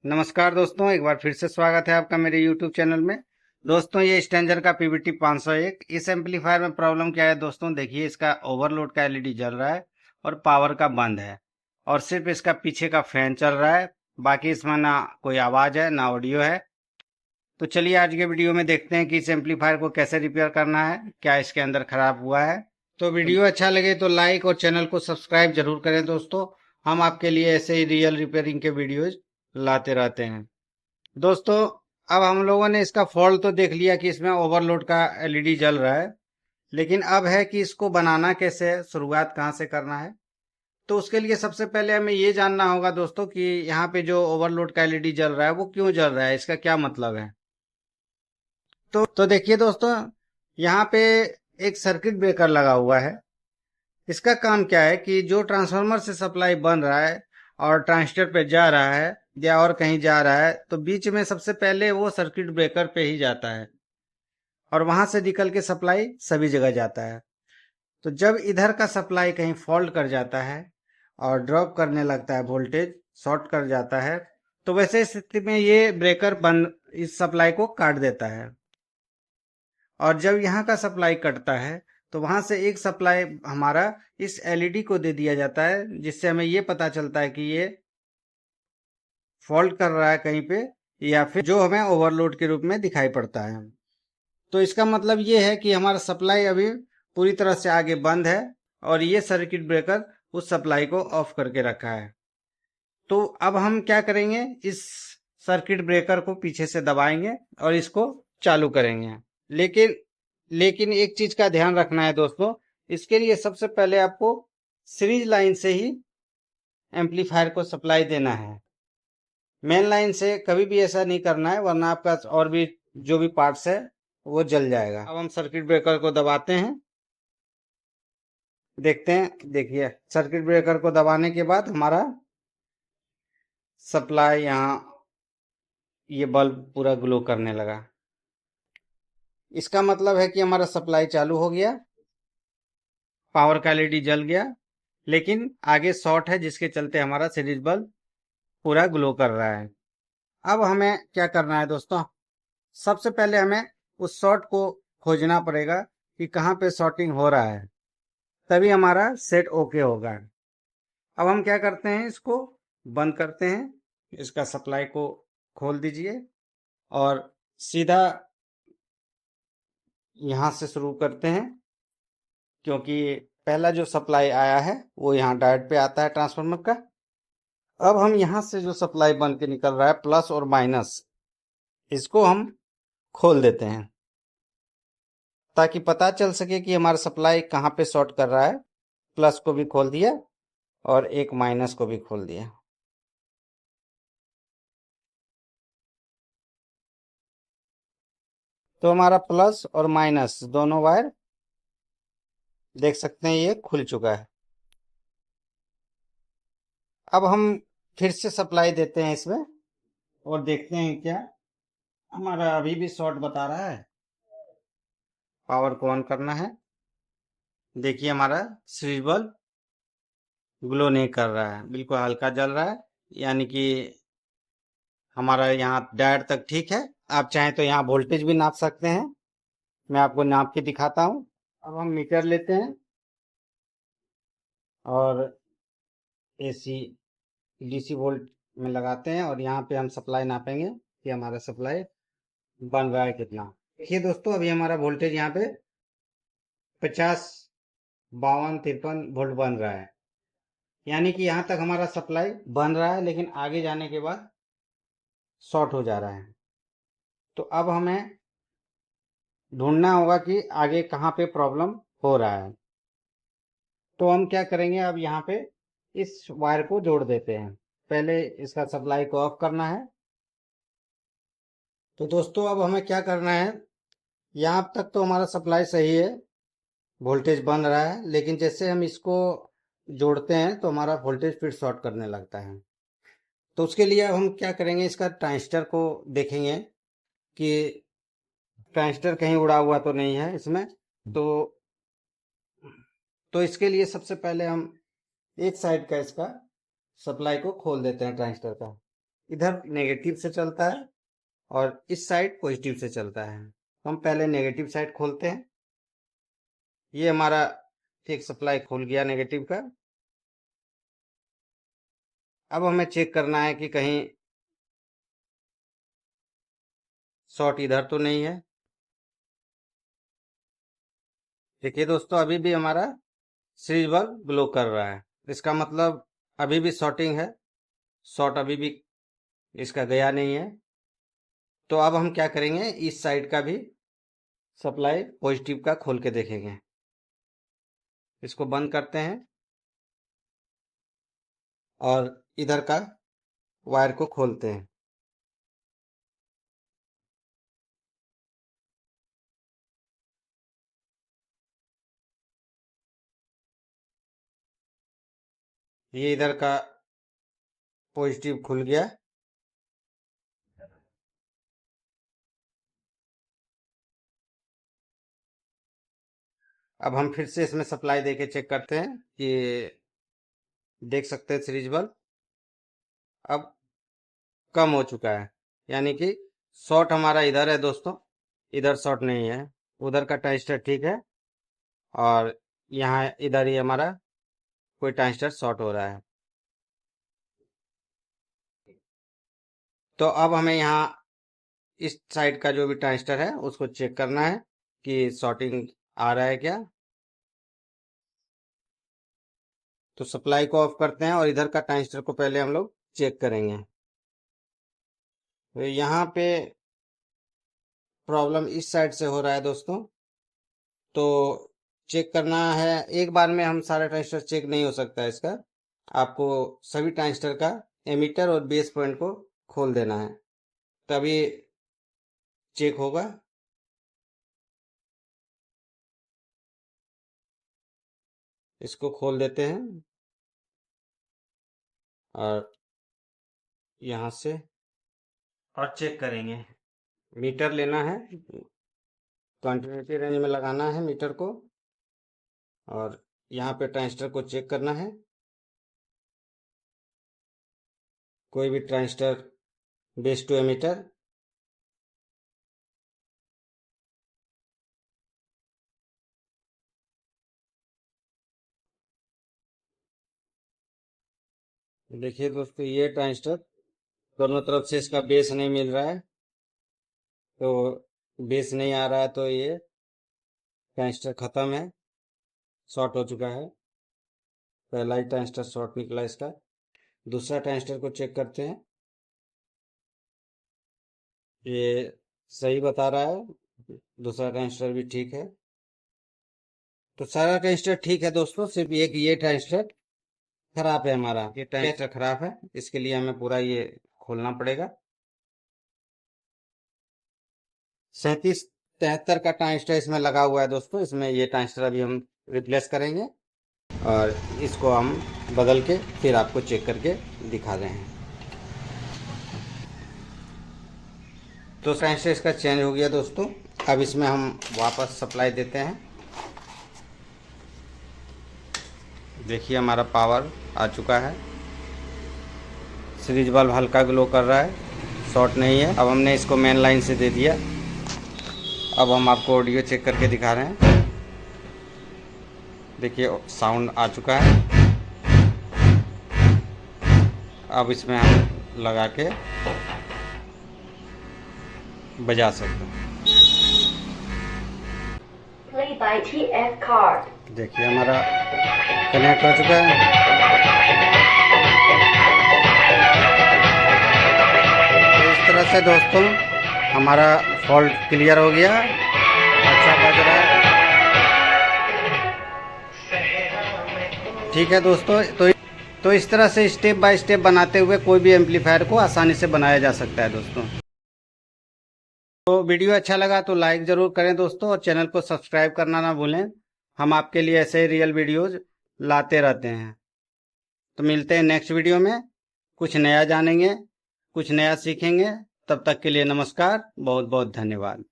नमस्कार दोस्तों, एक बार फिर से स्वागत है आपका मेरे YouTube चैनल में। दोस्तों, ये स्टैंजर का PVT 501। इस एम्पलीफायर में प्रॉब्लम क्या है दोस्तों, देखिए इसका ओवरलोड का एलईडी जल रहा है और पावर का बंद है और सिर्फ इसका पीछे का फैन चल रहा है। बाकी इसमें ना कोई आवाज है ना ऑडियो है। तो चलिए आज के वीडियो में देखते हैं कि इस एम्पलीफायर को कैसे रिपेयर करना है, क्या इसके अंदर खराब हुआ है। तो वीडियो अच्छा लगे तो लाइक और चैनल को सब्सक्राइब जरूर करें दोस्तों। हम आपके लिए ऐसे ही रियल रिपेयरिंग के वीडियोज लाते रहते हैं दोस्तों। अब हम लोगों ने इसका फॉल्ट तो देख लिया कि इसमें ओवरलोड का एलईडी जल रहा है, लेकिन अब है कि इसको बनाना कैसे है, शुरुआत कहाँ से करना है। तो उसके लिए सबसे पहले हमें ये जानना होगा दोस्तों कि यहाँ पे जो ओवरलोड का एलईडी जल रहा है वो क्यों जल रहा है, इसका क्या मतलब है। तो देखिए दोस्तों, यहाँ पे एक सर्किट ब्रेकर लगा हुआ है। इसका काम क्या है कि जो ट्रांसफार्मर से सप्लाई बन रहा है और ट्रांजिस्टर पे जा रहा है या और कहीं जा रहा है, तो बीच में सबसे पहले वो सर्किट ब्रेकर पे ही जाता है और वहां से निकल के सप्लाई सभी जगह जाता है। तो जब इधर का सप्लाई कहीं फॉल्ट कर जाता है और ड्रॉप करने लगता है, वोल्टेज शॉर्ट कर जाता है, तो वैसे स्थिति में ये ब्रेकर बंद इस सप्लाई को काट देता है। और जब यहाँ का सप्लाई कटता है तो वहां से एक सप्लाई हमारा इस एलईडी को दे दिया जाता है, जिससे हमें ये पता चलता है कि ये फॉल्ट कर रहा है कहीं पे या फिर जो हमें ओवरलोड के रूप में दिखाई पड़ता है। तो इसका मतलब ये है कि हमारा सप्लाई अभी पूरी तरह से आगे बंद है और ये सर्किट ब्रेकर उस सप्लाई को ऑफ करके रखा है। तो अब हम क्या करेंगे, इस सर्किट ब्रेकर को पीछे से दबाएंगे और इसको चालू करेंगे। लेकिन लेकिन एक चीज का ध्यान रखना है दोस्तों, इसके लिए सबसे पहले आपको सीरीज लाइन से ही एम्पलीफायर को सप्लाई देना है। मेन लाइन से कभी भी ऐसा नहीं करना है, वरना आपका और भी जो भी पार्ट्स है वो जल जाएगा। अब हम सर्किट ब्रेकर को दबाते हैं, देखते हैं। देखिए, सर्किट ब्रेकर को दबाने के बाद हमारा सप्लाई यहाँ ये बल्ब पूरा ग्लो करने लगा। इसका मतलब है कि हमारा सप्लाई चालू हो गया, पावर का एलईडी जल गया, लेकिन आगे शॉर्ट है जिसके चलते हमारा सीरीज बल्ब पूरा ग्लो कर रहा है। अब हमें क्या करना है दोस्तों, सबसे पहले हमें उस शॉर्ट को खोजना पड़ेगा कि कहाँ पे शॉर्टिंग हो रहा है, तभी हमारा सेट ओके होगा। अब हम क्या करते हैं, इसको बंद करते हैं, इसका सप्लाई को खोल दीजिए और सीधा यहाँ से शुरू करते हैं, क्योंकि पहला जो सप्लाई आया है वो यहाँ डायोड पे आता है ट्रांसफार्मर का। अब हम यहाँ से जो सप्लाई बन के निकल रहा है प्लस और माइनस, इसको हम खोल देते हैं ताकि पता चल सके कि हमारा सप्लाई कहाँ पे शॉर्ट कर रहा है। प्लस को भी खोल दिया और एक माइनस को भी खोल दिया। तो हमारा प्लस और माइनस दोनों वायर देख सकते हैं ये खुल चुका है। अब हम फिर से सप्लाई देते हैं इसमें और देखते हैं क्या हमारा अभी भी शॉर्ट बता रहा है। पावर को ऑन करना है, देखिए हमारा स्विच बल्ब ग्लो नहीं कर रहा है, बिल्कुल हल्का जल रहा है, यानी कि हमारा यहाँ डायोड तक ठीक है। आप चाहें तो यहाँ वोल्टेज भी नाप सकते हैं, मैं आपको नाप के दिखाता हूँ। अब हम मीटर लेते हैं और एसी डीसी वोल्ट में लगाते हैं और यहाँ पे हम सप्लाई नापेंगे कि हमारा सप्लाई बन रहा है कितना। देखिए दोस्तों, अभी हमारा वोल्टेज यहाँ पे 50, 52, 53 वोल्ट बन रहा है, यानी कि यहाँ तक हमारा सप्लाई बन रहा है, लेकिन आगे जाने के बाद शॉर्ट हो जा रहा है। तो अब हमें ढूंढना होगा कि आगे कहाँ पे प्रॉब्लम हो रहा है। तो हम क्या करेंगे, अब यहाँ पे इस वायर को जोड़ देते हैं। पहले इसका सप्लाई को ऑफ करना है। तो दोस्तों, अब हमें क्या करना है, यहाँ तक तो हमारा सप्लाई सही है, वोल्टेज बन रहा है, लेकिन जैसे हम इसको जोड़ते हैं तो हमारा वोल्टेज फिर शॉर्ट करने लगता है। तो उसके लिए अब हम क्या करेंगे, इसका ट्रांजिस्टर को देखेंगे कि ट्रांजिस्टर कहीं उड़ा हुआ तो नहीं है इसमें। तो इसके लिए सबसे पहले हम एक साइड का इसका सप्लाई को खोल देते हैं ट्रांजिस्टर का। इधर नेगेटिव से चलता है और इस साइड पॉजिटिव से चलता है। तो हम पहले नेगेटिव साइड खोलते हैं। ये हमारा एक सप्लाई खुल गया नेगेटिव का। अब हमें चेक करना है कि कहीं शॉर्ट इधर तो नहीं है। देखिए दोस्तों, अभी भी हमारा सीरीज बल्ब ग्लो कर रहा है, इसका मतलब अभी भी शॉर्टिंग है, शॉर्ट अभी भी इसका गया नहीं है। तो अब हम क्या करेंगे, इस साइड का भी सप्लाई पॉजिटिव का खोल के देखेंगे। इसको बंद करते हैं और इधर का वायर को खोलते हैं। ये इधर का पॉजिटिव खुल गया। अब हम फिर से इसमें सप्लाई देके चेक करते हैं कि देख सकते हैं सीरीज बल्ब अब कम हो चुका है, यानी कि शॉर्ट हमारा इधर है दोस्तों, इधर शॉर्ट नहीं है। उधर का ट्रांजिस्टर ठीक है और यहाँ इधर ही हमारा कोई ट्रांजिस्टर शॉर्ट हो रहा है। तो अब हमें यहाँ इस साइड का जो भी ट्रांजिस्टर है उसको चेक करना है कि शॉर्टिंग आ रहा है क्या। तो सप्लाई को ऑफ करते हैं और इधर का ट्रांजिस्टर को पहले हम लोग चेक करेंगे। तो यहाँ पे प्रॉब्लम इस साइड से हो रहा है दोस्तों। तो चेक करना है, एक बार में हम सारा ट्रांजिस्टर चेक नहीं हो सकता है इसका। आपको सभी ट्रांजिस्टर का एमीटर और बेस पॉइंट को खोल देना है, तभी चेक होगा। इसको खोल देते हैं और यहाँ से और चेक करेंगे। मीटर लेना है, कंटिन्यूटी रेंज में लगाना है मीटर को और यहाँ पे ट्रांजिस्टर को चेक करना है। कोई भी ट्रांजिस्टर बेस टू एमीटर। देखिए दोस्तों, ये ट्रांजिस्टर दोनों तरफ से इसका बेस नहीं मिल रहा है, तो बेस नहीं आ रहा है तो ये ट्रांजिस्टर खत्म है, शॉर्ट हो चुका है। पहला ही ट्रांजिस्टर शॉर्ट निकला इसका। दूसरा ट्रांजिस्टर को चेक करते हैं, ये सही बता रहा है, दूसरा ट्रांजिस्टर भी ठीक है। तो सारा ट्रांजिस्टर ठीक है दोस्तों, सिर्फ एक ये ट्रांजिस्टर खराब है हमारा। ये ट्रांजिस्टर खराब है, इसके लिए हमें पूरा ये खोलना पड़ेगा। 3773 का ट्रांजिस्टर इसमें लगा हुआ है दोस्तों। इसमें ये ट्रांजिस्टर अभी हम रिप्लेस करेंगे और इसको हम बदल के फिर आपको चेक करके दिखा रहे हैं। तो ट्रांजिस्टर इसका चेंज हो गया दोस्तों। अब इसमें हम वापस सप्लाई देते हैं। देखिए हमारा पावर आ चुका है, सीरीज बल्ब हल्का ग्लो कर रहा है, शॉर्ट नहीं है। अब हमने इसको मेन लाइन से दे दिया। अब हम आपको ऑडियो चेक करके दिखा रहे हैं। देखिए साउंड आ चुका है। अब इसमें हम लगा के बजा सकते हैं। देखिए हमारा कनेक्ट हो चुका है। तो इस तरह से दोस्तों हमारा फॉल्ट क्लियर हो गया, अच्छा बज रहा है। ठीक है दोस्तों, तो इस तरह से स्टेप बाय स्टेप बनाते हुए कोई भी एम्पलीफायर को आसानी से बनाया जा सकता है दोस्तों। तो वीडियो अच्छा लगा तो लाइक ज़रूर करें दोस्तों और चैनल को सब्सक्राइब करना ना भूलें। हम आपके लिए ऐसे ही रियल वीडियोज़ लाते रहते हैं। तो मिलते हैं नेक्स्ट वीडियो में, कुछ नया जानेंगे, कुछ नया सीखेंगे। तब तक के लिए नमस्कार, बहुत बहुत धन्यवाद।